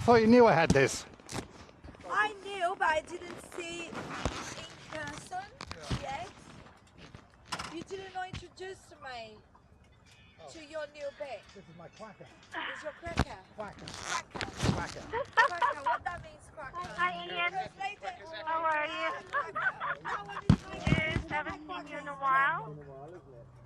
thought you knew I had this. I knew, but I didn't see in person yet. You didn't know introduce me to your new bit. This is my quacker. It's your cracker. Quacker. Cracker. Quacker. Cracker. What that means, cracker? Hi Ian, how are you? That one is my Yes, haven't seen you in a while. In a while, isn't it?